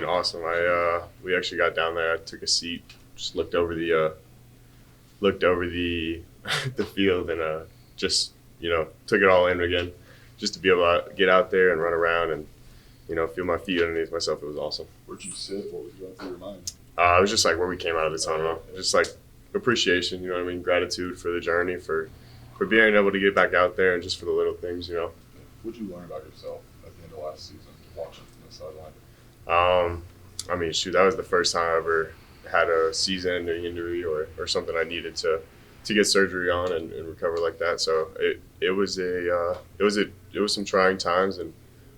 mean, awesome. We actually got down there. I took a seat, just looked over the the field, and just took it all in again, just to be able to get out there and run around and feel my feet underneath myself. It was awesome. Where'd you sit? What was going through your mind? It was just like where we came out of the tunnel, just like appreciation. You know what I mean? Gratitude for the journey, for being able to get back out there, and just for the little things. What'd you learn about yourself at the end of last season, watching from the sideline? I mean, shoot, that was the first time I ever had a season-ending injury or something I needed to get surgery on and recover like that. So it was some trying times, and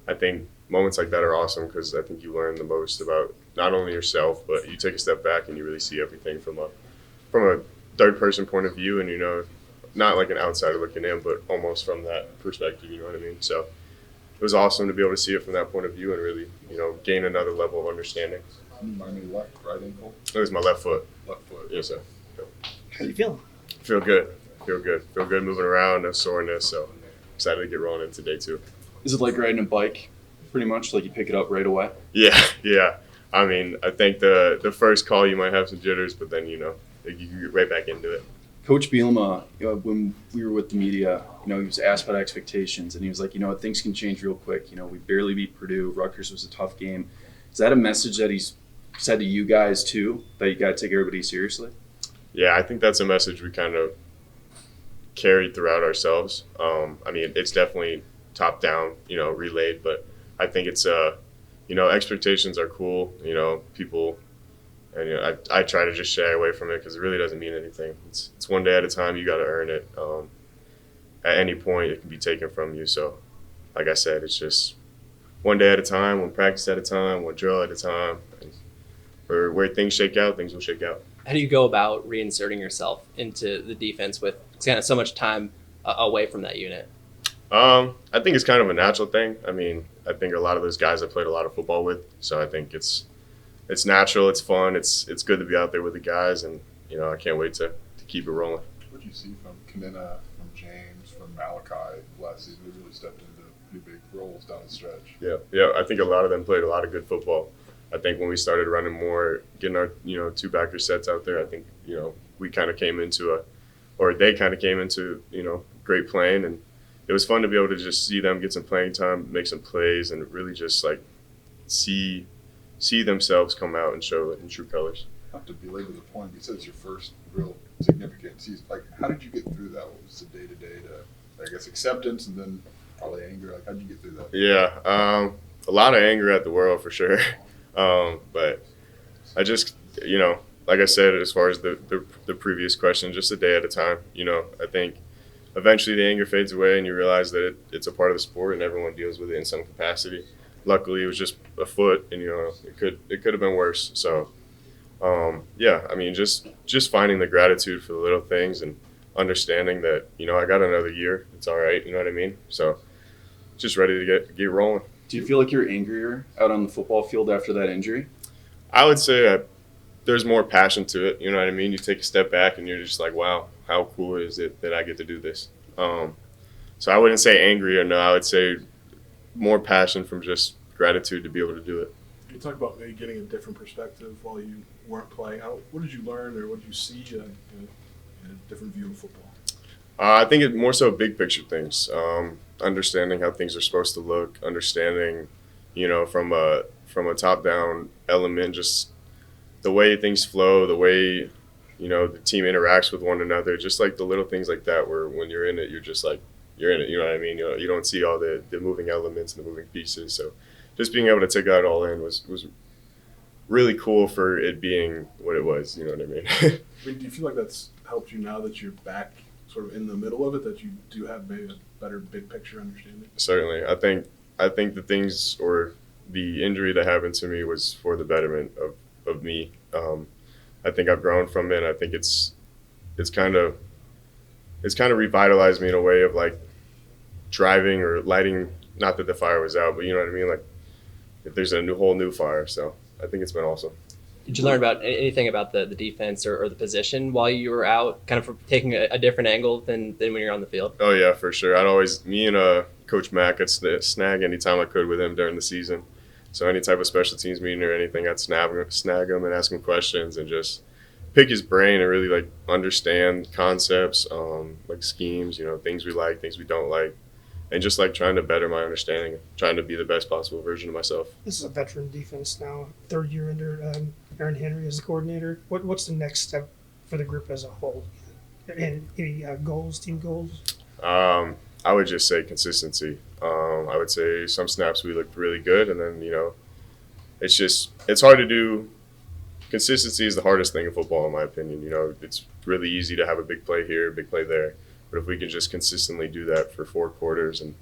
I think moments like that are awesome because I think you learn the most about not only yourself, but you take a step back and you really see everything from a third-person point of view, and not like an outsider looking in, but almost from that perspective. You know what I mean? So it was awesome to be able to see it from that point of view and really gain another level of understanding. Can you remind me, left, right ankle? It was my left foot. Left foot. Yes, sir. How do you feel? Feel good moving around, no soreness, so excited to get rolling into day 2. Is it like riding a bike, pretty much? Like you pick it up right away? Yeah. I mean, I think the first call you might have some jitters, but then, you get right back into it. Coach Bielema, when we were with the media, he was asked about expectations, and he was like, things can change real quick. We barely beat Purdue. Rutgers was a tough game. Is that a message that he's said to you guys, too, that you got to take everybody seriously? Yeah, I think that's a message we kind of carried throughout ourselves. I mean, it's definitely top-down, relayed, but I think it's, expectations are cool, people, and I try to just shy away from it because it really doesn't mean anything. It's one day at a time. You got to earn it. At any point, it can be taken from you. So, like I said, it's just one day at a time, one practice at a time, one drill at a time. And where things shake out, things will shake out. How do you go about reinserting yourself into the defense with kind of so much time away from that unit? I think it's kind of a natural thing. I mean, I think a lot of those guys I played a lot of football with, so I think it's natural, it's fun, it's good to be out there with the guys, and I can't wait to keep it rolling. What did you see from Kamina, from James, from Malachi last season? They really stepped into pretty big roles down the stretch. Yeah. I think a lot of them played a lot of good football. I think when we started running more, getting our 2-backer sets out there, I think we kind of came into they kind of came into great playing, and it was fun to be able to just see them get some playing time, make some plays, and really just like see themselves come out and show it in true colors. Not to belabor the point, you said it's your first real significant season. Like, how did you get through that? What was the day-to-day to, I guess, acceptance and then probably anger? Like, how did you get through that? Yeah, a lot of anger at the world for sure. But I just, like I said, as far as the previous question, just a day at a time. I think eventually the anger fades away and you realize that it's a part of the sport and everyone deals with it in some capacity. Luckily, it was just a foot, and it could have been worse. So, I mean, just finding the gratitude for the little things and understanding that I got another year. It's all right. You know what I mean? So, just ready to get rolling. Do you feel like you're angrier out on the football field after that injury? I would say there's more passion to it. You know what I mean? You take a step back and you're just like, wow, how cool is it that I get to do this? So I wouldn't say angry or no. I would say more passion from just gratitude to be able to do it. You talk about maybe getting a different perspective while you weren't playing. What did you learn or what did you see in a different view of football? I think it more so big picture things, understanding how things are supposed to look, understanding, from a top down element, just the way things flow, the way, the team interacts with one another, just like the little things like that where when you're in it, you're just like, you're in it, you know what I mean? You don't see all the moving elements and the moving pieces. So just being able to take that all in was really cool for it being what it was, you know what I mean? I mean, do you feel like that's helped you now that you're back sort of in the middle of it, that you do have maybe a better big picture understanding? Certainly. I think the things or the injury that happened to me was for the betterment of me. I think I've grown from it. I think it's kind of revitalized me in a way of like driving or lighting, not that the fire was out, but you know what I mean? Like if there's a whole new fire. So I think it's been awesome. Did you learn about anything about the defense or the position while you were out, kind of from taking a different angle than when you're on the field? Oh yeah, for sure. Me and Coach Mack, I'd snag anytime I could with him during the season. So any type of special teams meeting or anything, I'd snag him and ask him questions and just pick his brain and really like understand concepts, like schemes, things we like, things we don't like, and just like trying to better my understanding, trying to be the best possible version of myself. This is a veteran defense now, third year under Aaron Henry as the coordinator. What's the next step for the group as a whole? And any goals, team goals? I would just say consistency. I would say some snaps we looked really good, and then it's hard to do. Consistency is the hardest thing in football, in my opinion. It's really easy to have a big play here, a big play there, but if we can just consistently do that for 4 quarters and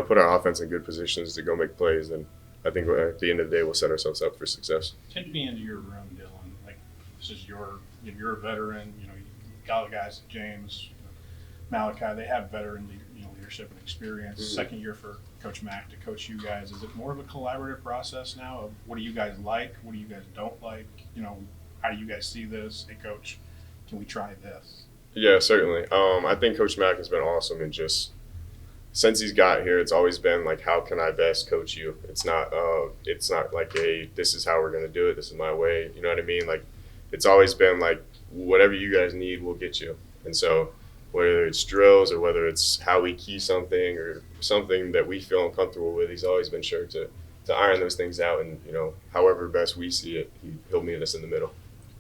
put our offense in good positions to go make plays, then I think at the end of the day we'll set ourselves up for success. Take me into your room, Dylan. Like, this is you're a veteran. You got the guys, James, Malachi. They have veteran leadership and experience. Mm-hmm. Second year for Coach Mack to coach you guys. Is it more of a collaborative process now of what do you guys like, what do you guys don't like? How do you guys see this? Hey, Coach, can we try this? Yeah, certainly. I think Coach Mack has been awesome, and just since he's got here, it's always been like, how can I best coach you? It's not like this is how we're gonna do it. This is my way. You know what I mean? Like, it's always been like, whatever you guys need, we'll get you. And so, whether it's drills or whether it's how we key something or something that we feel uncomfortable with, he's always been sure to iron those things out. And however best we see it, he'll meet us in the middle.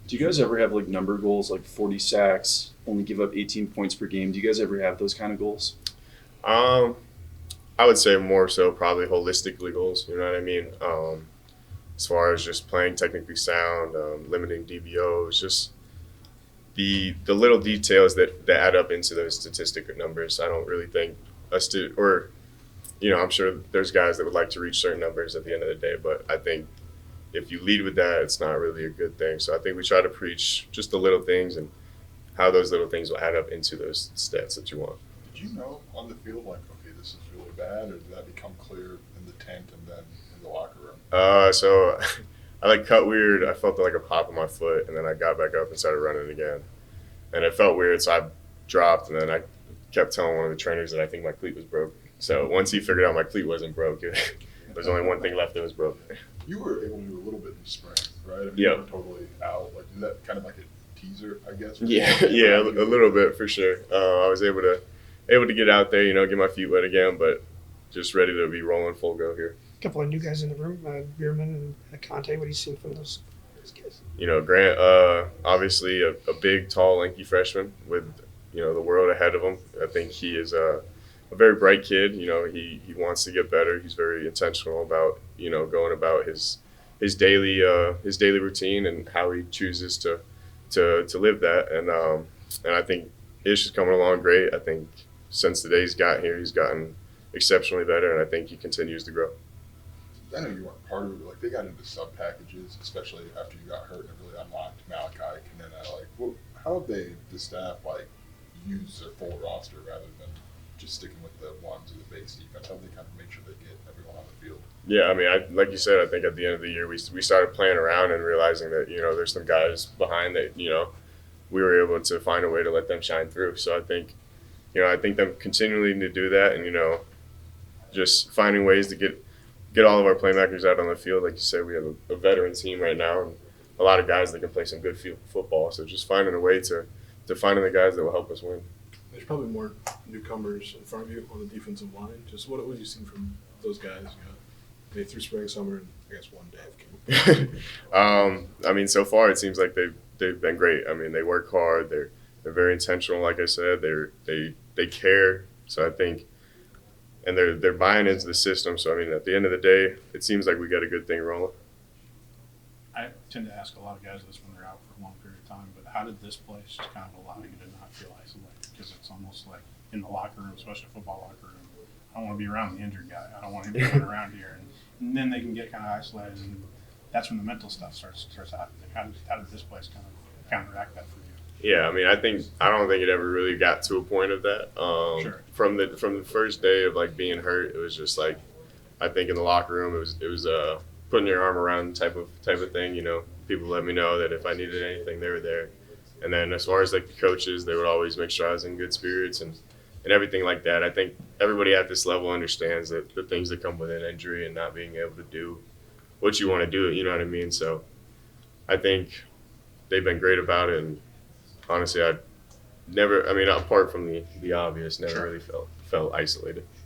Do you guys ever have like number goals, like 40 sacks, only give up 18 points per game? Do you guys ever have those kind of goals? I would say more so probably holistically goals. You know what I mean? As far as just playing technically sound, limiting DBOs, just the little details that add up into those statistic numbers. I don't really think I'm sure there's guys that would like to reach certain numbers at the end of the day, but I think if you lead with that, it's not really a good thing. So I think we try to preach just the little things and how those little things will add up into those stats that you want. Did you know on the field, like, okay, this is really bad, or did that become clear in the tent and then in the locker room? So I cut weird. I felt like a pop in my foot, and then I got back up and started running again. And it felt weird, so I dropped, and then I kept telling one of the trainers that I think my cleat was broke. So once he figured out my cleat wasn't broke, there's only one thing left that was broke. You were able to do a little bit in the spring, right? I mean, Yeah. You weren't totally out. Like, is that kind of like a teaser, I guess? Yeah, a little bit for sure. I was able to get out there, get my feet wet again, but just ready to be rolling full go here. A couple of new guys in the room, Bierman and Conte. What do you see from those guys? Grant, obviously a big, tall, lanky freshman with, the world ahead of him. I think he is a very bright kid. He wants to get better. He's very intentional about, going about his daily routine and how he chooses to live that. And I think Ish is coming along great. I think since the day he's got here, he's gotten exceptionally better, and I think he continues to grow. I know you weren't part of it, but like they got into sub packages, especially after you got hurt and it really unlocked Malachi. And then how have the staff used their full roster rather than just sticking with the ones in the base defense? How do they kind of make sure they get everyone on the field? Yeah, I mean, like you said, I think at the end of the year we started playing around and realizing that there's some guys behind that we were able to find a way to let them shine through. So I think them continuing to do that and just finding ways to get all of our playmakers out on the field. Like you said, we have a veteran team right now and a lot of guys that can play some good football. So just finding a way to finding the guys that will help us win. There's probably more newcomers in front of you on the defensive line. Just what have you seen from those guys? They through spring, summer, and I guess one day of camp. I mean, so far it seems like they've been great. I mean, they work hard. They're very intentional. Like I said, they care. So I think, and they're buying into the system. So I mean, at the end of the day, it seems like we got a good thing rolling. I tend to ask a lot of guys this when they're out for a long period of time, but how did this place just kind of allow you to not feel isolated? Because it's almost like in the locker room, especially football locker room, I don't want to be around the injured guy. I don't want him running around here. And then they can get kind of isolated, and that's when the mental stuff starts happening. How did this place kind of counteract that for you? Yeah, I mean, I don't think it ever really got to a point of that. Sure. From the first day of being hurt, it was just I think in the locker room it was putting your arm around type of thing. People let me know that if I needed anything, they were there. And then as far as the coaches, they would always make sure I was in good spirits and everything like that. I think everybody at this level understands that the things that come with an injury and not being able to do what you want to do. You know what I mean? So I think they've been great about it. And honestly, I never, I mean, apart from the obvious, never really felt isolated.